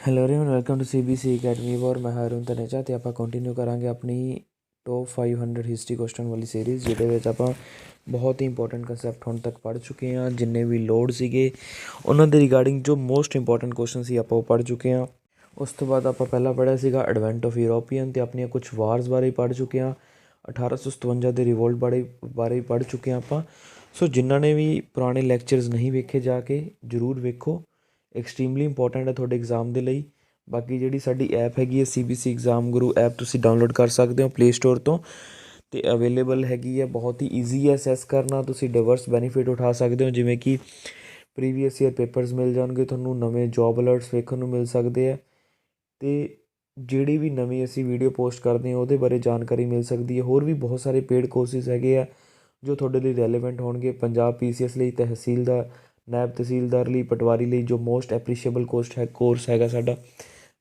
Hello everyone, welcome to CBC academy ਔਰ ਮੈਂ ਹਾरून ਤਨੇਜਾ ਅਤੇ ਆਪਾਂ ਕੰਟੀਨਿਊ ਕਰਾਂਗੇ ਆਪਣੀ ਟੋਪ 500 ਹਿਸਟਰੀ ਕੁਐਸਚਨ ਵਾਲੀ ਸੀਰੀਜ਼, ਜਿਹਦੇ ਵਿੱਚ ਆਪਾਂ ਬਹੁਤ ਹੀ ਇੰਪੋਰਟੈਂਟ ਕੰਸੈਪਟ ਹੁਣ ਤੱਕ ਪੜ੍ਹ ਚੁੱਕੇ ਹਾਂ। ਜਿੰਨੇ ਵੀ ਲੋਡ ਸੀਗੇ ਉਹਨਾਂ ਦੇ ਰਿਗਾਰਡਿੰਗ ਜੋ ਮੋਸਟ ਇੰਪੋਰਟੈਂਟ ਕੁਐਸਚਨ ਸੀ ਆਪਾਂ ਉਹ ਪੜ੍ਹ ਚੁੱਕੇ ਹਾਂ। ਉਸ ਤੋਂ ਬਾਅਦ ਆਪਾਂ ਪਹਿਲਾਂ ਪੜ੍ਹਿਆ ਸੀਗਾ ਐਡਵੈਂਟ ਆਫ ਯੂਰੋਪੀਅਨ ਅਤੇ ਆਪਣੀਆਂ ਕੁਛ ਵਾਰਸ ਬਾਰੇ ਪੜ੍ਹ ਚੁੱਕੇ ਹਾਂ। 1857 ਦੇ ਰਿਵੋਲਟ ਬਾਰੇ ਪੜ੍ਹ ਚੁੱਕੇ ਹਾਂ ਆਪਾਂ। ਸੋ ਜਿਨ੍ਹਾਂ ਨੇ ਵੀ ਪੁਰਾਣੇ ਲੈਕਚਰਸ ਨਹੀਂ ਵੇਖੇ, ਜਾ ਕੇ ਜ਼ਰੂਰ ਵੇਖੋ, ਐਕਸਟ੍ਰੀਮਲੀ ਇੰਪੋਰਟੈਂਟ ਹੈ ਤੁਹਾਡੇ ਐਗਜ਼ਾਮ ਦੇ ਲਈ। ਬਾਕੀ ਜਿਹੜੀ ਸਾਡੀ ਐਪ ਹੈਗੀ ਹੈ CBC ਐਗਜ਼ਾਮ ਗੁਰੂ ਐਪ, ਤੁਸੀਂ ਡਾਊਨਲੋਡ ਕਰ ਸਕਦੇ ਹੋ ਪਲੇ ਸਟੋਰ ਤੋਂ, ਅਤੇ ਅਵੇਲੇਬਲ ਹੈਗੀ ਹੈ। ਬਹੁਤ ਹੀ ਈਜ਼ੀ ਹੈ ਅਸੈਸ ਕਰਨਾ, ਤੁਸੀਂ ਡਿਵਰਸ ਬੈਨੀਫਿਟ ਉਠਾ ਸਕਦੇ ਹੋ, ਜਿਵੇਂ ਕਿ ਪ੍ਰੀਵੀਅਸ ਈਅਰ ਪੇਪਰਸ ਮਿਲ ਜਾਣਗੇ ਤੁਹਾਨੂੰ, ਨਵੇਂ ਜੋਬ ਅਲਰਟਸ ਵੇਖਣ ਨੂੰ ਮਿਲ ਸਕਦੇ ਹੈ, ਅਤੇ ਜਿਹੜੀ ਵੀ ਨਵੀਂ ਅਸੀਂ ਵੀਡੀਓ ਪੋਸਟ ਕਰਦੇ ਹਾਂ ਉਹਦੇ ਬਾਰੇ ਜਾਣਕਾਰੀ ਮਿਲ ਸਕਦੀ ਹੈ। ਹੋਰ ਵੀ ਬਹੁਤ ਸਾਰੇ ਪੇਡ ਕੋਰਸਿਸ ਹੈਗੇ ਆ ਜੋ ਤੁਹਾਡੇ ਲਈ ਰੈਲੇਵੈਂਟ ਹੋਣਗੇ। ਪੰਜਾਬ PCS ਲਈ, ਤਹਿਸੀਲਦਾਰ, ਨਾਇਬ ਤਹਿਸੀਲਦਾਰ ਲਈ, ਪਟਵਾਰੀ ਲਈ ਜੋ ਮੋਸਟ ਐਪਰੀਸ਼ੀਏਬਲ ਕੋਰਸ ਹੈਗਾ ਸਾਡਾ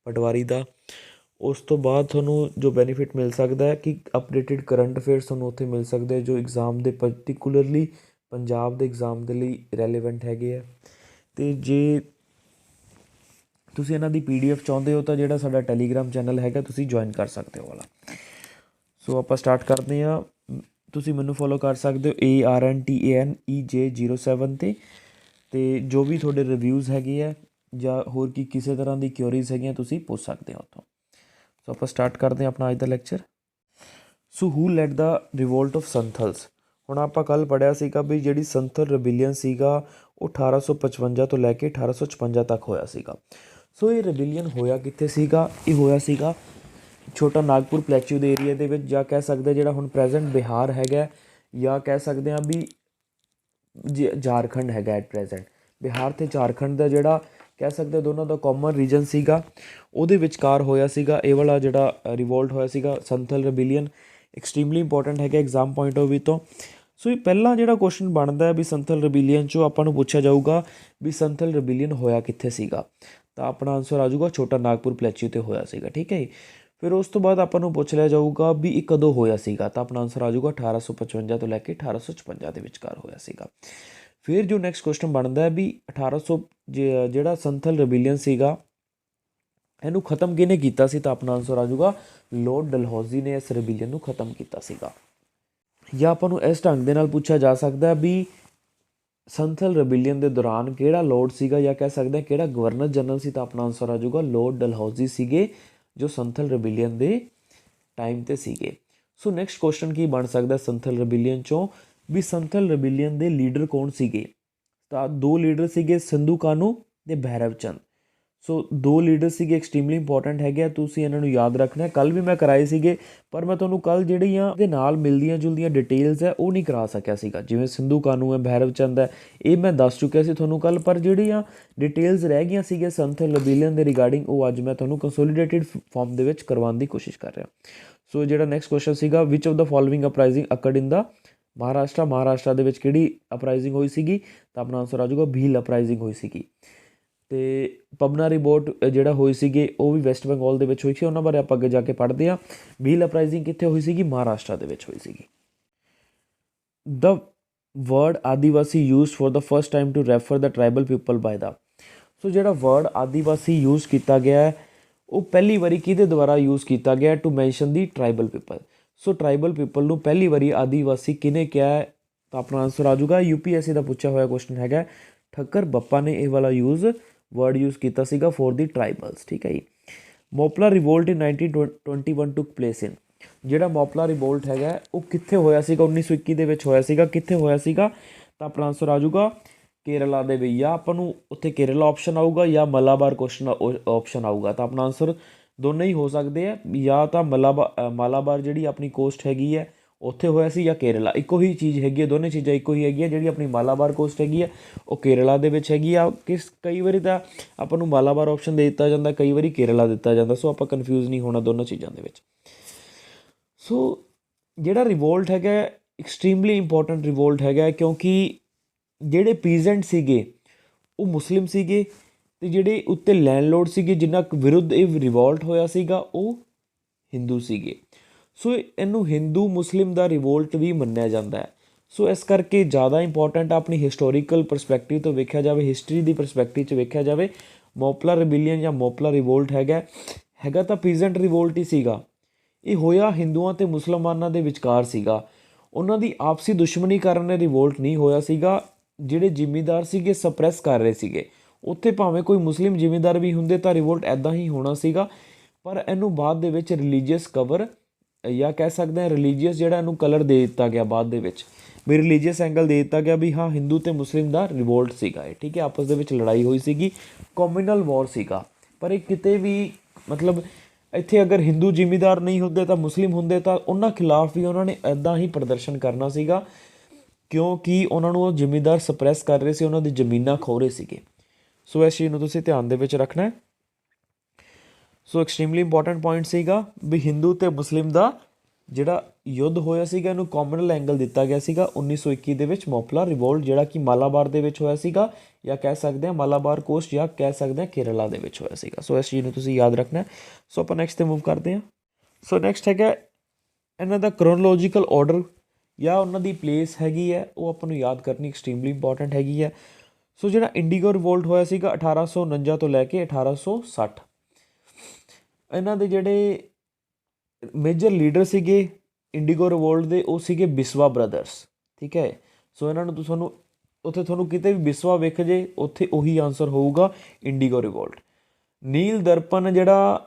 ਪਟਵਾਰੀ ਦਾ। ਉਸ ਤੋਂ ਬਾਅਦ ਤੁਹਾਨੂੰ ਜੋ ਬੈਨੀਫਿਟ ਮਿਲ ਸਕਦਾ ਹੈ ਕਿ ਅਪਡੇਟਿਡ ਕਰੰਟ ਅਫੇਅਰਸ ਤੁਹਾਨੂੰ ਉੱਥੇ ਮਿਲ ਸਕਦੇ ਜੋ ਐਗਜ਼ਾਮ ਦੇ ਪਰਟੀਕੂਲਰਲੀ ਪੰਜਾਬ ਦੇ ਐਗਜ਼ਾਮ ਦੇ ਲਈ ਰੈਲੇਵੈਂਟ ਹੈਗੇ ਆ। ਅਤੇ ਜੇ ਤੁਸੀਂ ਇਹਨਾਂ ਦੀ PDF ਚਾਹੁੰਦੇ ਹੋ ਤਾਂ ਜਿਹੜਾ ਸਾਡਾ ਟੈਲੀਗ੍ਰਾਮ ਚੈਨਲ ਹੈਗਾ ਤੁਸੀਂ ਜੁਆਇਨ ਕਰ ਸਕਦੇ ਹੋ ਵਾਲਾ। ਸੋ ਆਪਾਂ ਸਟਾਰਟ ਕਰਦੇ ਹਾਂ। ਤੁਸੀਂ ਮੈਨੂੰ ਫੋਲੋ ਕਰ ਸਕਦੇ ਹੋ ARNTANEJ07 ਅਤੇ ਜੋ ਵੀ ਤੁਹਾਡੇ ਰਿਵਿਊਜ਼ ਹੈਗੇ ਆ ਜਾਂ ਹੋਰ ਕੀ ਕਿਸੇ ਤਰ੍ਹਾਂ ਦੀ ਕਿਊਰੀਜ਼ ਹੈਗੀਆਂ ਤੁਸੀਂ ਪੁੱਛ ਸਕਦੇ ਹੋ ਉੱਥੋਂ। ਸੋ ਆਪਾਂ ਸਟਾਰਟ ਕਰਦੇ ਹਾਂ ਆਪਣਾ ਅੱਜ ਦਾ lecture. So who led the revolt of Santhals. ਹੁਣ ਆਪਾਂ ਕੱਲ੍ਹ ਪੜ੍ਹਿਆ ਸੀਗਾ ਵੀ ਜਿਹੜੀ ਸੰਥਲ ਰਿਬੇਲੀਅਨ ਸੀਗਾ ਉਹ 1855 ਤੋਂ ਲੈ ਕੇ 1856 ਤੱਕ ਹੋਇਆ ਸੀਗਾ। ਸੋ ਇਹ ਰਿਬੇਲੀਅਨ ਹੋਇਆ ਕਿੱਥੇ ਸੀਗਾ? ਇਹ ਹੋਇਆ ਸੀਗਾ ਛੋਟਾ ਨਾਗਪੁਰ ਪਲੇਚੂ ਦੇ ਏਰੀਆ ਦੇ ਵਿੱਚ, ਜਾਂ ਕਹਿ ਸਕਦੇ ਜਿਹੜਾ ਹੁਣ ਪ੍ਰੈਜ਼ੈਂਟ ਬਿਹਾਰ ਹੈਗਾ, ਜਾਂ ਕਹਿ ਸਕਦੇ ਹਾਂ ਵੀ ਝਾਰਖੰਡ ਹੈਗਾ ਐਟ ਪ੍ਰੈਜ਼ੈਂਟ। ਬਿਹਾਰ ਅਤੇ ਝਾਰਖੰਡ ਦਾ ਜਿਹੜਾ ਕਹਿ ਸਕਦੇ ਦੋਨਾਂ ਦਾ ਕਾਮਨ ਰੀਜਨ ਸੀਗਾ, ਉਹਦੇ ਵਿਚਕਾਰ ਹੋਇਆ ਸੀਗਾ ਇਹ ਵਾਲਾ ਜਿਹੜਾ ਰਿਵੋਲਟ ਹੋਇਆ ਸੀਗਾ ਸੰਥਲ ਰਿਬੇਲੀਅਨ। ਐਕਸਟ੍ਰੀਮਲੀ ਇੰਪੋਰਟੈਂਟ ਹੈਗਾ ਐਗਜ਼ਾਮ ਪੁਆਇੰਟ ਆਫ ਵਿਊ ਤੋਂ। ਸੋ ਇਹ ਪਹਿਲਾਂ ਜਿਹੜਾ ਕੁਐਸਚਨ ਬਣਦਾ ਹੈ ਵੀ ਸੰਥਲ ਰਿਬੇਲੀਅਨ 'ਚੋਂ ਆਪਾਂ ਨੂੰ ਪੁੱਛਿਆ ਜਾਊਗਾ ਵੀ ਸੰਥਲ ਰਿਬੇਲੀਅਨ ਹੋਇਆ ਕਿੱਥੇ ਸੀਗਾ, ਤਾਂ ਆਪਣਾ ਆਨਸਰ ਆ ਜਾਊਗਾ ਛੋਟਾ ਨਾਗਪੁਰ ਪਲੇਚੂ 'ਤੇ ਹੋਇਆ ਸੀਗਾ। ਠੀਕ ਹੈ ਜੀ। ਫਿਰ ਉਸ ਤੋਂ ਬਾਅਦ ਆਪਾਂ ਨੂੰ ਪੁੱਛ ਲਿਆ ਜਾਊਗਾ ਵੀ ਇਹ ਕਦੋਂ ਹੋਇਆ ਸੀਗਾ, ਤਾਂ ਆਪਣਾ ਆਨਸਰ ਆ ਜਾਊਗਾ 1855 ਤੋਂ ਲੈ ਕੇ 1856 ਦੇ ਵਿਚਕਾਰ ਹੋਇਆ ਸੀਗਾ। ਫਿਰ ਜੋ ਨੈਕਸਟ ਕੁਐਸਚਨ ਬਣਦਾ ਵੀ 1800 ਜਿਹੜਾ ਸੰਥਲ ਰਿਬੇਲੀਅਨ ਸੀਗਾ ਇਹਨੂੰ ਖ਼ਤਮ ਕਿਹਨੇ ਕੀਤਾ ਸੀ, ਤਾਂ ਆਪਣਾ ਆਨਸਰ ਆ ਜਾਊਗਾ ਲਾਰਡ ਡਲਹੌਜ਼ੀ ਨੇ ਇਸ ਰਿਬੇਲੀਅਨ ਨੂੰ ਖ਼ਤਮ ਕੀਤਾ ਸੀਗਾ। ਜਾਂ ਆਪਾਂ ਨੂੰ ਇਸ ਢੰਗ ਦੇ ਨਾਲ ਪੁੱਛਿਆ ਜਾ ਸਕਦਾ ਵੀ ਸੰਥਲ ਰਿਬੇਲੀਅਨ ਦੇ ਦੌਰਾਨ ਕਿਹੜਾ ਲੋਰਡ ਸੀਗਾ, ਜਾਂ ਕਹਿ ਸਕਦੇ ਕਿਹੜਾ ਗਵਰਨਰ ਜਨਰਲ ਸੀ, ਤਾਂ ਆਪਣਾ ਆਨਸਰ ਆ ਜਾਊਗਾ ਲਾਰਡ ਡਲਹੌਜ਼ੀ ਸੀਗੇ ਜੋ ਸੰਥਲ ਰਿਬੇਲੀਅਨ ਦੇ ਟਾਈਮ 'ਤੇ ਸੀਗੇ। ਸੋ ਨੈਕਸਟ ਕੁਐਸਚਨ ਕੀ ਬਣ ਸਕਦਾ ਸੰਥਲ ਰਿਬੇਲੀਅਨ 'ਚੋਂ ਵੀ ਸੰਥਲ ਰਿਬੇਲੀਅਨ ਦੇ ਲੀਡਰ ਕੌਣ ਸੀਗੇ, ਤਾਂ ਦੋ ਲੀਡਰ ਸੀਗੇ ਸਿੰਧੂ ਕਾਨੂੰ ਅਤੇ ਭੈਰਵ ਚੰਦ। ਸੋ ਦੋ ਲੀਡਰ ਸੀਗੇ, ਐਕਸਟ੍ਰੀਮਲੀ ਇੰਪੋਰਟੈਂਟ ਹੈਗੇ ਆ, ਤੁਸੀਂ ਇਹਨਾਂ ਨੂੰ ਯਾਦ ਰੱਖਣਾ। ਕੱਲ੍ਹ ਵੀ ਮੈਂ ਕਰਾਏ ਸੀਗੇ ਪਰ ਮੈਂ ਤੁਹਾਨੂੰ ਕੱਲ੍ਹ ਜਿਹੜੀਆਂ ਇਹਦੇ ਨਾਲ ਮਿਲਦੀਆਂ ਜੁਲਦੀਆਂ ਡਿਟੇਲਸ ਹੈ ਉਹ ਨਹੀਂ ਕਰਾ ਸਕਿਆ ਸੀਗਾ। ਜਿਵੇਂ ਸਿੰਧੂ ਕਾਨੂੰ ਹੈ, ਭੈਰਵ ਚੰਦ ਹੈ, ਇਹ ਮੈਂ ਦੱਸ ਚੁੱਕਿਆ ਸੀ ਤੁਹਾਨੂੰ ਕੱਲ੍ਹ, ਪਰ ਜਿਹੜੀਆਂ ਡਿਟੇਲਸ ਰਹਿ ਗਈਆਂ ਸੀਗੀਆਂ ਸੰਥਲ ਰਿਬੇਲੀਅਨ ਦੇ ਰਿਗਾਰਡਿੰਗ ਉਹ ਅੱਜ ਮੈਂ ਤੁਹਾਨੂੰ ਕੰਸੋਲੀਡੇਟਿਡ ਫਾਰਮ ਦੇ ਵਿੱਚ ਕਰਵਾਉਣ ਦੀ ਕੋਸ਼ਿਸ਼ ਕਰ ਰਿਹਾ। ਸੋ ਜਿਹੜਾ ਨੈਕਸਟ ਕੁਐਸਚਨ ਸੀਗਾ which of the following uprising occurred in the Maharashtra ਦੇ ਵਿੱਚ ਕਿਹੜੀ ਅਪਰਾਈਜ਼ਿੰਗ ਹੋਈ ਸੀਗੀ, ਤਾਂ ਆਪਣਾ ਆਨਸਰ ਆ ਜਾਊਗਾ ਭੀਲ ਅਪਰਾਈਜ਼ਿੰਗ ਹੋਈ ਸੀਗੀ। ਅਤੇ ਪਬਨਾ ਰਿਵੋਲਟ ਜਿਹੜਾ ਹੋਈ ਸੀਗੇ ਉਹ ਵੀ ਵੈਸਟ ਬੰਗਾਲ ਦੇ ਵਿੱਚ ਹੋਈ ਸੀ, ਉਹਨਾਂ ਬਾਰੇ ਆਪਾਂ ਅੱਗੇ ਜਾ ਕੇ ਪੜ੍ਹਦੇ ਹਾਂ। ਭੀਲ ਅਪਰਾਈਜ਼ਿੰਗ ਕਿੱਥੇ ਹੋਈ ਸੀਗੀ? ਮਹਾਰਾਸ਼ਟਰ ਦੇ ਵਿੱਚ ਹੋਈ ਸੀਗੀ। The word adivasi used for the first time to refer the tribal people by the. So ਜਿਹੜਾ ਵਰਡ ਆਦੀਵਾਸੀ ਯੂਜ਼ ਕੀਤਾ ਗਿਆ ਹੈ ਉਹ ਪਹਿਲੀ ਵਾਰੀ ਕਿਹਦੇ ਦੁਆਰਾ ਯੂਜ਼ ਕੀਤਾ ਗਿਆ to mention the tribal people. So tribal people ਨੂੰ ਪਹਿਲੀ ਵਾਰੀ ਆਦੀਵਾਸੀ ਕਿਹਨੇ ਕਿਹਾ ਹੈ, ਤਾਂ ਆਪਣਾ ਆਨਸਰ ਆ ਜਾਊਗਾ UPSC ਦਾ ਪੁੱਛਿਆ ਹੋਇਆ ਕੁਐਸਚਨ ਹੈਗਾ ਠੱਕਰ ਬੱਪਾ ਨੇ ਇਹ ਵਾਲਾ ਵਰਡ ਯੂਜ਼ ਕੀਤਾ ਸੀਗਾ ਫॉर ਦੀ ਟਰਾਈਬਲਸ। ਠੀਕ ਹੈ ਜੀ। ਮੋਪਲਾ ਰਿਵੋਲਟ ਇਨ 1921 ਟੁੱਕ ਪਲੇਸ ਇਨ। ਜਿਹੜਾ ਮੋਪਲਾ ਰਿਵੋਲਟ ਹੈਗਾ ਉਹ ਕਿੱਥੇ ਹੋਇਆ ਸੀਗਾ? 1921 ਦੇ ਵਿੱਚ ਹੋਇਆ ਸੀਗਾ। ਕਿੱਥੇ ਹੋਇਆ ਸੀਗਾ, ਤਾਂ ਆਪਣਾ ਆਨਸਰ ਆ ਜਾਊਗਾ ਕੇਰਲਾ ਦੇ ਵਿੱਚ। ਜਾਂ ਆਪਾਂ ਨੂੰ ਉੱਥੇ ਕੇਰਲਾ ਆਪਸ਼ਨ ਆਊਗਾ ਜਾਂ ਮਲਾਬਾਰ ਕੁਐਸਚਨ ਆਪਸ਼ਨ ਆਊਗਾ, ਤਾਂ ਆਪਣਾ ਆਨਸਰ ਦੋਨੇ ਹੀ ਹੋ ਸਕਦੇ ਆ। ਜਾਂ ਤਾਂ ਮਾਲਾਬਾਰ ਜਿਹੜੀ ਆਪਣੀ ਕੋਸਟ ਹੈਗੀ ਹੈ ਉੱਥੇ ਹੋਇਆ ਸੀ, ਜਾਂ ਕੇਰਲਾ। ਇੱਕੋ ਹੀ ਚੀਜ਼ ਹੈਗੀ ਹੈ, ਦੋਨੇ ਚੀਜ਼ਾਂ ਇੱਕੋ ਹੀ ਹੈਗੀਆਂ। ਜਿਹੜੀ ਆਪਣੀ ਮਾਲਾਬਾਰ ਕੋਸਟ ਹੈਗੀ ਹੈ ਉਹ ਕੇਰਲਾ ਦੇ ਵਿੱਚ ਹੈਗੀ ਆ। ਕਈ ਵਾਰੀ ਤਾਂ ਆਪਾਂ ਨੂੰ ਮਾਲਾਬਾਰ ਆਪਸ਼ਨ ਦੇ ਦਿੱਤਾ ਜਾਂਦਾ, ਕਈ ਵਾਰੀ ਕੇਰਲਾ ਦਿੱਤਾ ਜਾਂਦਾ। ਸੋ ਆਪਾਂ ਕਨਫਿਊਜ਼ ਨਹੀਂ ਹੋਣਾ ਦੋਨੋਂ ਚੀਜ਼ਾਂ ਦੇ ਵਿੱਚ। ਸੋ ਜਿਹੜਾ ਰਿਵੋਲਟ ਹੈਗਾ ਐਕਸਟ੍ਰੀਮਲੀ ਇੰਪੋਰਟੈਂਟ ਰਿਵੋਲਟ ਹੈਗਾ, ਕਿਉਂਕਿ ਜਿਹੜੇ ਪੀਜ਼ੈਂਟ ਸੀਗੇ ਉਹ ਮੁਸਲਿਮ ਸੀਗੇ ਅਤੇ ਜਿਹੜੇ ਉੱਤੇ ਲੈਂਡਲੋਰਡ ਸੀਗੇ ਜਿਨ੍ਹਾਂ ਵਿਰੁੱਧ ਇਹ ਰਿਵੋਲਟ ਹੋਇਆ ਸੀਗਾ ਉਹ ਹਿੰਦੂ ਸੀਗੇ। ਸੋ ਇਹਨੂੰ ਹਿੰਦੂ ਮੁਸਲਿਮ ਦਾ ਰਿਵੋਲਟ ਵੀ ਮੰਨਿਆ ਜਾਂਦਾ ਹੈ। ਸੋ ਇਸ ਕਰਕੇ ਜ਼ਿਆਦਾ ਇੰਪੋਰਟੈਂਟ ਆਪਣੀ ਹਿਸਟੋਰੀਕਲ ਪਰਸਪੈਕਟਿਵ ਤੋਂ ਵੇਖਿਆ ਜਾਵੇ, ਹਿਸਟਰੀ ਦੀ ਪਰਸਪੈਕਟਿਵ 'ਚ ਵੇਖਿਆ ਜਾਵੇ, ਮੋਪਲਾ ਰਿਬੇਲੀਅਨ ਜਾਂ ਮੋਪਲਾ ਰਿਵੋਲਟ ਹੈਗਾ ਤਾਂ ਪੀਜ਼ੈਂਟ ਰਿਵੋਲਟ ਹੀ ਸੀਗਾ। ਇਹ ਹੋਇਆ ਹਿੰਦੂਆਂ ਅਤੇ ਮੁਸਲਮਾਨਾਂ ਦੇ ਵਿਚਕਾਰ ਸੀਗਾ। ਉਹਨਾਂ ਦੀ ਆਪਸੀ ਦੁਸ਼ਮਣੀ ਕਾਰਨ ਇਹ ਰਿਵੋਲਟ ਨਹੀਂ ਹੋਇਆ ਸੀਗਾ। ਜਿਹੜੇ ਜ਼ਿਮੀਂਦਾਰ ਸੀਗੇ ਸਪਰੈਸ ਕਰ ਰਹੇ ਸੀਗੇ। ਉੱਥੇ ਭਾਵੇਂ ਕੋਈ ਮੁਸਲਿਮ ਜ਼ਿਮੀਂਦਾਰ ਵੀ ਹੁੰਦੇ ਤਾਂ ਰਿਵੋਲਟ ਇੱਦਾਂ ਹੀ ਹੋਣਾ ਸੀਗਾ। ਪਰ ਇਹਨੂੰ ਬਾਅਦ ਦੇ ਵਿੱਚ ਰਿਲੀਜੀਅਸ ਕਵਰ ਜਾਂ ਕਹਿ ਸਕਦੇ ਹਾਂ ਰਿਲੀਜੀਅਸ ਜਿਹੜਾ ਇਹਨੂੰ ਕਲਰ ਦੇ ਦਿੱਤਾ ਗਿਆ ਬਾਅਦ ਦੇ ਵਿੱਚ, ਵੀ ਰਿਲੀਜੀਅਸ ਐਂਗਲ ਦੇ ਦਿੱਤਾ ਗਿਆ ਵੀ ਹਾਂ ਹਿੰਦੂ ਅਤੇ ਮੁਸਲਿਮ ਦਾ ਰਿਵੋਲਟ ਸੀਗਾ ਇਹ, ਠੀਕ ਹੈ। ਆਪਸ ਦੇ ਵਿੱਚ ਲੜਾਈ ਹੋਈ ਸੀਗੀ, ਕਮਿਊਨਲ ਵਾਰ ਸੀਗਾ। ਪਰ ਇਹ ਕਿਤੇ ਵੀ ਮਤਲਬ ਇੱਥੇ ਅਗਰ ਹਿੰਦੂ ਜ਼ਿਮੀਂਦਾਰ ਨਹੀਂ ਹੁੰਦੇ ਤਾਂ ਮੁਸਲਿਮ ਹੁੰਦੇ ਤਾਂ ਉਹਨਾਂ ਖਿਲਾਫ ਵੀ ਉਹਨਾਂ ਨੇ ਇੱਦਾਂ ਹੀ ਪ੍ਰਦਰਸ਼ਨ ਕਰਨਾ ਸੀਗਾ, ਕਿਉਂਕਿ ਉਹਨਾਂ ਨੂੰ ਉਹ ਜ਼ਿਮੀਂਦਾਰ ਸਪਰੈਸ ਕਰ ਰਹੇ ਸੀ, ਉਹਨਾਂ ਦੀ ਜ਼ਮੀਨਾਂ ਖੋਹ ਰਹੇ ਸੀਗੇ। ਸੋ ਇਸ ਚੀਜ਼ ਨੂੰ ਤੁਸੀਂ ਧਿਆਨ ਦੇ ਵਿੱਚ ਰੱਖਣਾ ਹੈ। ਸੋ ਐਕਸਟ੍ਰੀਮਲੀ ਇੰਪੋਰਟੈਂਟ ਪੁਆਇੰਟ ਸੀਗਾ ਵੀ ਹਿੰਦੂ ਅਤੇ ਮੁਸਲਿਮ ਦਾ ਜਿਹੜਾ ਯੁੱਧ ਹੋਇਆ ਸੀਗਾ ਇਹਨੂੰ ਕਮਿਊਨਲ ਐਂਗਲ ਦਿੱਤਾ ਗਿਆ ਸੀਗਾ 1921 ਦੇ ਵਿੱਚ ਮੋਪਲਾ ਰਿਵੋਲਟ, ਜਿਹੜਾ ਕਿ ਮਾਲਾਬਾਰ ਦੇ ਵਿੱਚ ਹੋਇਆ ਸੀਗਾ, ਜਾਂ ਕਹਿ ਸਕਦੇ ਹਾਂ ਮਾਲਾਬਾਰ ਕੋਸਟ, ਜਾਂ ਕਹਿ ਸਕਦੇ ਹਾਂ ਕੇਰਲਾ ਦੇ ਵਿੱਚ ਹੋਇਆ ਸੀਗਾ। ਸੋ ਇਸ ਚੀਜ਼ ਨੂੰ ਤੁਸੀਂ ਯਾਦ ਰੱਖਣਾ। ਸੋ ਆਪਾਂ ਨੈਕਸਟ 'ਤੇ ਮੂਵ ਕਰਦੇ ਹਾਂ। ਸੋ ਨੈਕਸਟ ਹੈਗਾ ਇਹਨਾਂ ਦਾ ਕਰੋਨੋਲੋਜੀਕਲ ਆਰਡਰ ਜਾਂ ਉਹਨਾਂ ਦੀ ਪਲੇਸ ਹੈਗੀ ਹੈ, ਉਹ ਆਪਾਂ ਨੂੰ ਯਾਦ ਕਰਨੀ ਐਕਸਟ੍ਰੀਮਲੀ ਇੰਪੋਰਟੈਂਟ ਹੈਗੀ ਹੈ। ਸੋ ਜਿਹੜਾ ਇੰਡੀਗੋ ਰਿਵੋਲਟ ਹੋਇਆ ਸੀਗਾ 1849 ਤੋਂ ਲੈ ਕੇ 1860, ਇਹਨਾਂ ਦੇ ਜਿਹੜੇ ਮੇਜਰ ਲੀਡਰ ਸੀਗੇ ਇੰਡੀਗੋ ਰਿਵੋਲਟ ਦੇ ਉਹ ਸੀਗੇ ਬਿਸਵਾ ਬ੍ਰਦਰਸ, ਠੀਕ ਹੈ। ਸੋ ਇਹਨਾਂ ਨੂੰ ਤੁਹਾਨੂੰ ਉੱਥੇ ਤੁਹਾਨੂੰ ਕਿਤੇ ਵੀ ਬਿਸਵਾ ਵੇਖ ਜੇ ਉੱਥੇ ਉਹੀ ਆਨਸਰ ਹੋਊਗਾ ਇੰਡੀਗੋ ਰਿਵੋਲਟ। ਨੀਲ ਦਰਪਣ ਜਿਹੜਾ